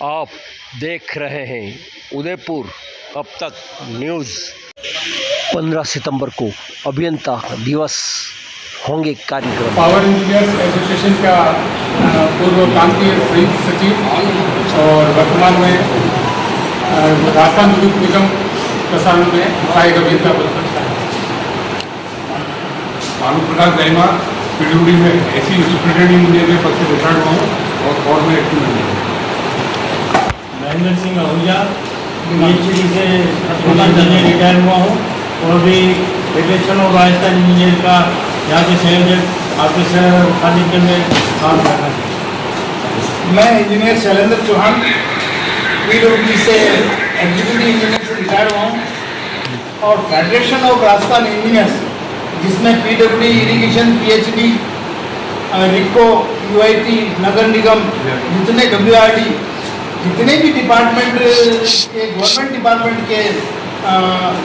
आप देख रहे हैं उदयपुर अब तक न्यूज़। 15 सितंबर को अभियंता दिवस होंगे कार्यक्रम। पावर इंजीनियर्स एसोसिएशन का पूर्व प्रांतीय संयुक्त सचिव और वर्तमान में राजस्थान विद्युत निगम प्रसारण में सहायक अभियंता पद पर भानु प्रकाश दैमा पीडब्ल्यूडी में ऐसी सुप्रिटेंडिंग इंजीनियर के पद से रिटायर्ड हुआ हूँ और फॉर्म में एक्टिव हूँ। महेंद्र सिंह आहूजा पीएचडी से इंजीनियर रिटायर हुआ हूँ और अभी फेडरेशन ऑफ राजस्थान इंजीनियर का यहाँ के संयोजक ऑफिसर खालिद में काम कर रहा है। मैं इंजीनियर शैलेंद्र चौहान पीडब्ल्यूडी से एग्जीक्यूटिव इंजीनियर से रिटायर हुआ हूँ और फेडरेशन ऑफ राजस्थान इंजीनियर्स जिसमें पीडब्ल्यूडी इरिगेशन पीएचडी रिको यूआईटी नगर निगम जितने डब्ल्यूआरडी जितने भी डिपार्टमेंट के गवर्नमेंट डिपार्टमेंट के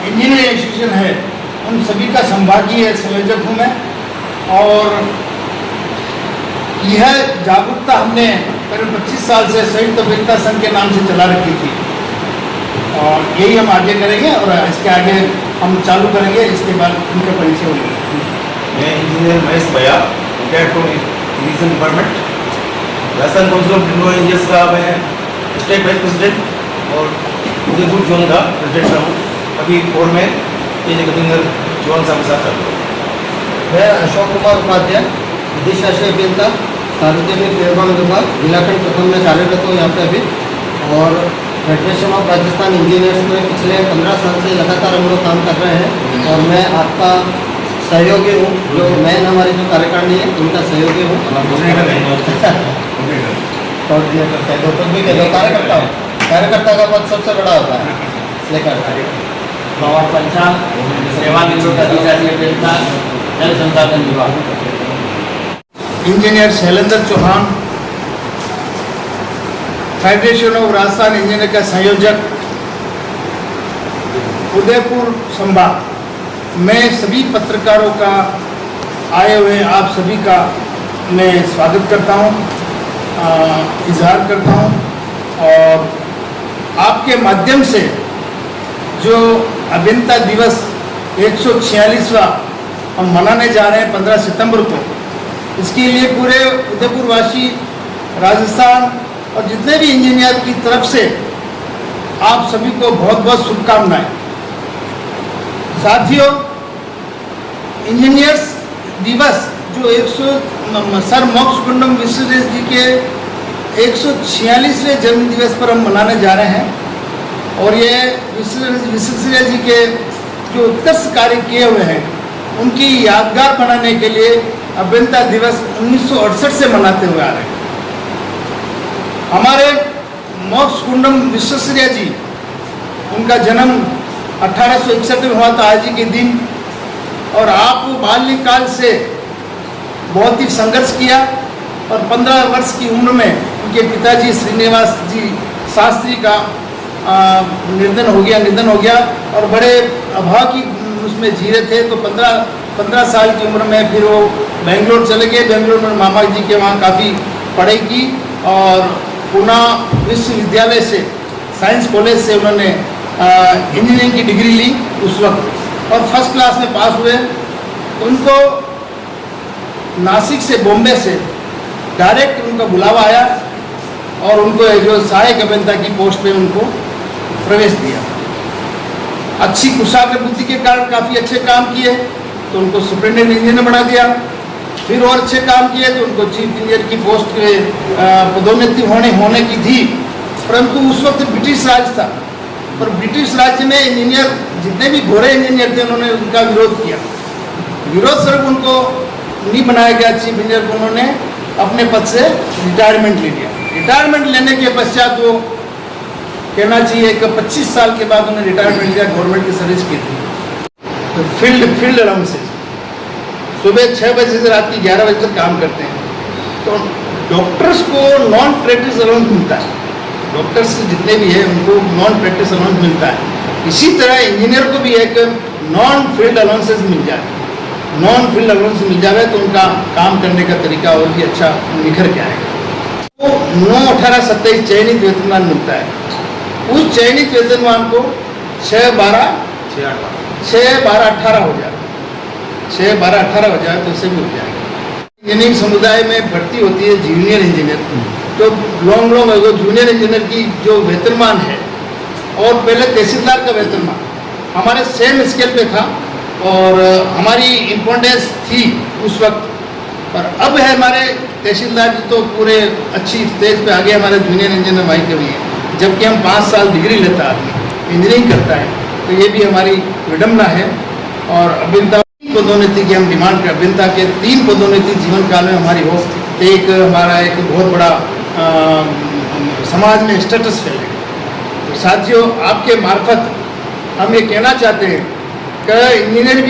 इंजीनियरिंग इंस्टीट्यूशन है उन सभी का संभागीय संयोजक हूँ मैं। और यह जागरूकता हमने करीब 25 साल से संयुक्त अभियंता संघ के नाम से चला रखी थी और यही हम आगे करेंगे और इसके आगे हम चालू करेंगे। इसके बाद उनका परिचय होगा। मैं इंजीनियर महेश भैया retired from irrigation department Rajasthan council of diploma engineers का मैं स्टेट वाइस प्रेसिडेंट और उदयपुर जोन का प्रेसिडेंट रहा हूँ। अभी 4 में गवर्नर जोन साहब के साथ कर रहा हूँ। मैं अशोक कुमार उपाध्याय विधि शासी अभियंता सार्वजनिक निर्माण विभाग जिलाखंड प्रथम में कार्यरत हूँ यहाँ पे अभी। और फेडरेशन ऑफ राजस्थान इंजीनियर्स में पिछले 15 साल से लगातार हम लोग काम कर रहे हैं और मैं आपका सहयोगी हूँ। जो मैन हमारी जो कार्यकारिणी है उनका सहयोगी हूँ। कोऑर्डिनेटर कह दो कुछ भी कह दो, कार्यकर्ता हूँ। कार्यकर्ता का पद सबसे बड़ा होता है इसलिए करता है। पावर पंचांग सेवा निवृत्त अधिकारी अभियंता जल संसाधन विभाग। Engineer Shailendra Chauhan federation of Rajasthan engineer का संयोजक उदयपुर संभाग में सभी पत्रकारों का आए हुए आप सभी का मैं स्वागत करता हूं, इजहार करता हूं। और आपके माध्यम से जो अभियंता दिवस 146वां हम मनाने जा रहे हैं 15 सितंबर को, इसके लिए पूरे उदयपुरवासी राजस्थान और जितने भी इंजीनियर की तरफ से आप सभी को बहुत बहुत शुभकामनाएं। साथियों, इंजीनियर्स दिवस जो सर मोक्षगुंडम विश्वेश्वरैया जी के 146वें जन्म दिवस पर हम मनाने जा रहे हैं और ये विश्वेश्वरैया जी के जो उत्कृष्ट कार्य किए हुए हैं उनकी यादगार बनाने के लिए अभियंता दिवस 1968 से मनाते हुए आ रहे हैं। हमारे मोक्षगुंडम विश्वेश्वरैया जी, उनका जन्म 1861 में हुआ था आज ही के दिन। और आप बाल्यकाल से बहुत ही संघर्ष किया और 15 वर्ष की उम्र में उनके पिताजी श्रीनिवास जी शास्त्री का निधन हो गया और बड़े अभाव की उसमें जी रहे थे। तो 15 साल की उम्र में फिर वो बेंगलोर चले गए। बेंगलोर में मामा जी के वहाँ काफ़ी पढ़ाई की और पुणे विश्वविद्यालय से साइंस कॉलेज से उन्होंने इंजीनियरिंग की डिग्री ली उस वक्त और फर्स्ट क्लास में पास हुए। उनको नासिक से बॉम्बे से डायरेक्ट उनका बुलावा आया और उनको जो सहायक अभियंता की पोस्ट पे उनको प्रवेश दिया। अच्छी कुशाग्र बुद्धि के कारण काफ़ी अच्छे काम किए तो उनको सुपरिटेंडेंट इंजीनियर बना दिया। फिर और अच्छे काम किए तो उनको चीफ इंजीनियर की पोस्ट पे पदोन्नति होने की थी। परंतु उस वक्त ब्रिटिश राज था और ब्रिटिश राज्य में इंजीनियर जितने भी घोड़े इंजीनियर थे उन्होंने उनका विरोध किया। विरोध स्वरूप उनको नहीं बनाया गया चीफ इंजीनियर को। उन्होंने अपने पद से रिटायरमेंट ले लिया। रिटायरमेंट लेने के पश्चात वो कहना चाहिए कि 25 साल के बाद उन्होंने रिटायरमेंट लिया, गवर्नमेंट की सर्विस की थी। तो फील्ड अलाउंसेस सुबह 6 बजे से रात की 11 बजे तक काम करते हैं। तो डॉक्टर्स को नॉन प्रैक्टिस अलाउंस मिलता है। डॉक्टर्स जितने भी हैं उनको नॉन प्रैक्टिस अलाउंस मिलता है। इसी तरह इंजीनियर को भी एक नॉन फील्ड अलाउंसेस मिल जाए। नॉन फील्ड अलाउंस मिल जाए तो उनका काम करने का तरीका और भी अच्छा निखर के आएगा। को 9/18/27 चयनित वेतनमान मिलता है। उस चयनित वेतनमान को 6/12/18 हो जाए, 6/12/18 हो जाए तो उससे भी हो जाएगा। इंजीनियरिंग समुदाय में भर्ती होती है जूनियर इंजीनियर, तो लॉन्ग जूनियर इंजीनियर की जो वेतनमान है और पहले तहसीलदार का वेतनमान हमारे सेम स्केल पे था और हमारी इम्पोर्टेंस थी उस वक्त, पर अब है हमारे तहसीलदार जी तो पूरे अच्छी स्टेज पे आगे हमारे जूनियर इंजीनियर भाई के भी हैं, जबकि हम 5 साल डिग्री लेता आदमी इंजीनियरिंग करता है, तो ये भी हमारी विडम्बना है। और अभियंता पदोन्नति की हम डिमांड कर, अभियंता के 3 पदोन्नति जीवन काल में हमारी हो, एक हमारा एक बहुत बड़ा समाज में स्टेटस फैलेगा। तो साथियों, आपके मार्फत हम ये कहना चाहते हैं कि इंजीनियर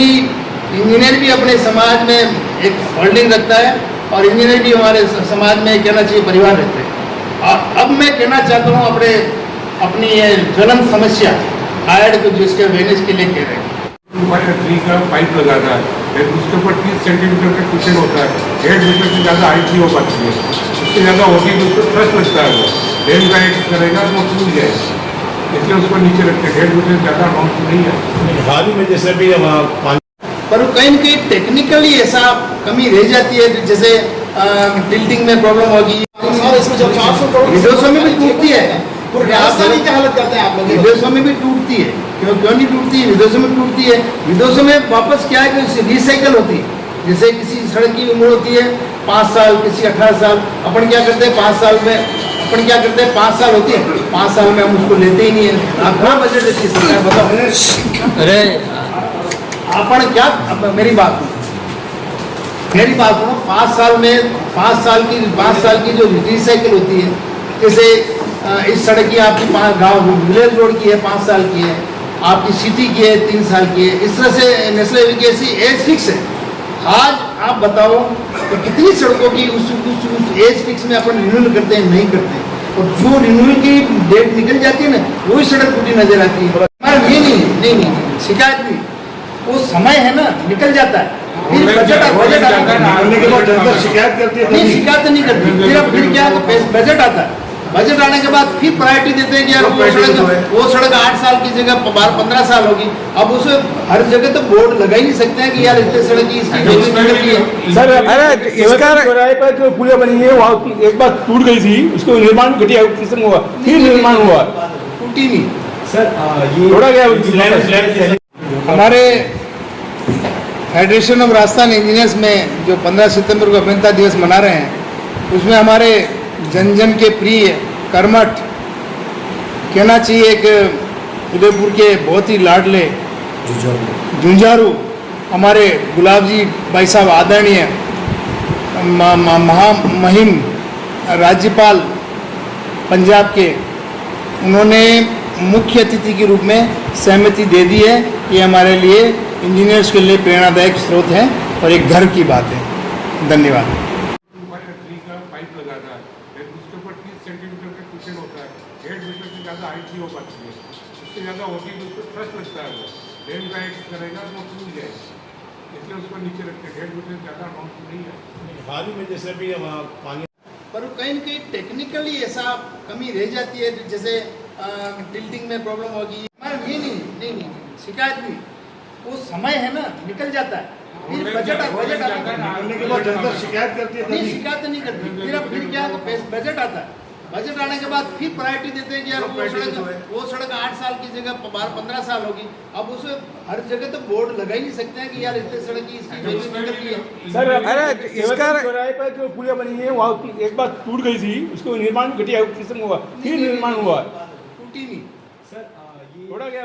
भी अपने समाज में एक होल्डिंग रखता है और इंजीनियर भी हमारे समाज में कहना चाहिए परिवार रहते हैं। और अब मैं कहना चाहता हूँ अपनी ये ज्वलंत समस्या आयड को जिसके अवेयरनेस के लिए कह रहे हैं। 3 का पाइप लगा था, फिर उसके ऊपर 30 सेंटीमीटर का कुशन होता है, 1.5 मीटर से ज़्यादा हाइट नहीं हो पाती है, उससे ज़्यादा होगी तो उसको ट्रस्ट लगता है, वो डेम का एक करेगा तो वो टूट जाएगा, इसलिए उसको नीचे रखते हैं। 1.5 मीटर से ज़्यादा अमाउंट नहीं है। हाल ही में जैसे भी पर कहीं न कहीं टेक्निकली ऐसा कमी रह जाती है, जैसे टिल्टिंग में प्रॉब्लम होगी, इसमें जब 400 करोड़ विदेशों में भी टूटती है, राजधानी की हालत करते हैं आप लोग। विदेशों में भी टूटती है, क्यों नहीं टूटती है? विदेशों में टूटती है। विदेशों में वापस क्या है कि रिसाइकल होती है, जैसे किसी सड़क की उम्र होती है 5 साल, किसी 18 साल, अपन क्या करते हैं 5 साल में, अपन क्या करते हैं 5 साल होती है, 5 साल में हम उसको लेते ही नहीं है। आप कहाँ बजट देती है सरकार, बताओ। अरे अपन क्या, मेरी बात सुनो, 5 साल की जो रिसाइकिल होती है, जैसे इस सड़क की आपकी गांव विलेज रोड की है 5 साल की है, आपकी सिटी की है 3 साल की है, इस तरह से नेशनल की ऐसी एज फिक्स है। आज आप बताओ तो कितनी सड़कों की उस एज फिक्स में अपन रिन्यूअल करते हैं, नहीं करते, और जो रिन्यूअल की डेट निकल जाती है ना, वही सड़क टूटी नजर आती है। नहीं शिकायत नहीं, वो समय है ना, निकल जाता है, फिर बजट निकलने के बाद जनता शिकायत करती है, नहीं शिकायत नहीं करती, फिर क्या बजट आता है, बजट आने के बाद फिर प्रायोरिटी देते हैं कि यार वो सड़क 8 साल की जगह 15 साल होगी। अब उसे हर जगह तो बोर्ड लगा ही नहीं सकते हैं कि यार इतने सड़क की इसकी है। सर अरे इसका चौराहे पर जो पुलिया बनी है वहाँ एक बार टूट गई थी, उसको निर्माण घटिया किस्म हुआ, फिर निर्माण हुआ, टूटी नहीं सर ये थोड़ा गया। हमारे फेडरेशन ऑफ राजस्थान इंजीनियर्स में जो 15 सितंबर को अभियंता दिवस मना रहे हैं, उसमें हमारे जन जन के प्रिय कर्मठ, कहना चाहिए कि उदयपुर के बहुत ही लाडले झुंझारू हमारे गुलाब जी भाई साहब, आदरणीय महामहिम राज्यपाल पंजाब के, उन्होंने मुख्य अतिथि के रूप में सहमति दे दी है। ये हमारे लिए इंजीनियर्स के लिए प्रेरणादायक स्रोत है और एक गर्व की बात है। धन्यवाद। 3 का पाइप लगा था, फिर उसके ऊपर 30 सेंटीमीटर का कुशन होता है, 1.5 मीटर से ज़्यादा हाइट नहीं हो पाती है, उससे ज़्यादा होगी तो उसको ट्रस्ट लगता है, वो डेम का एक करेगा तो वो टूट जाएगा, इसलिए उसको नीचे रखते हैं। 1.5 मीटर से ज़्यादा अमाउंट नहीं है। हाल ही में जैसे भी पानी, पर कहीं न कहीं टेक्निकली ऐसा कमी रह जाती है, जैसे टिल्टिंग में प्रॉब्लम होगी, नहीं शिकायत नहीं, वो समय है ना, निकल जाता है, फिर बजट निकलने के बाद जनता शिकायत करती है, नहीं शिकायत नहीं करती, फिर क्या बजट आता है, बजट आने के बाद फिर प्रायोरिटी देते हैं कि यार वो सड़क 8 साल की जगह 15 साल होगी। अब उसे हर जगह तो बोर्ड लगा ही नहीं सकते हैं कि यार इतने सड़क की इसकी है। सर अरे इसका चौराहे पर जो पुलिया बनी है वहाँ एक बार टूट गई थी, उसको निर्माण घटिया किस्म हुआ, फिर निर्माण हुआ, टूटी नहीं। सर ये थोड़ा गया।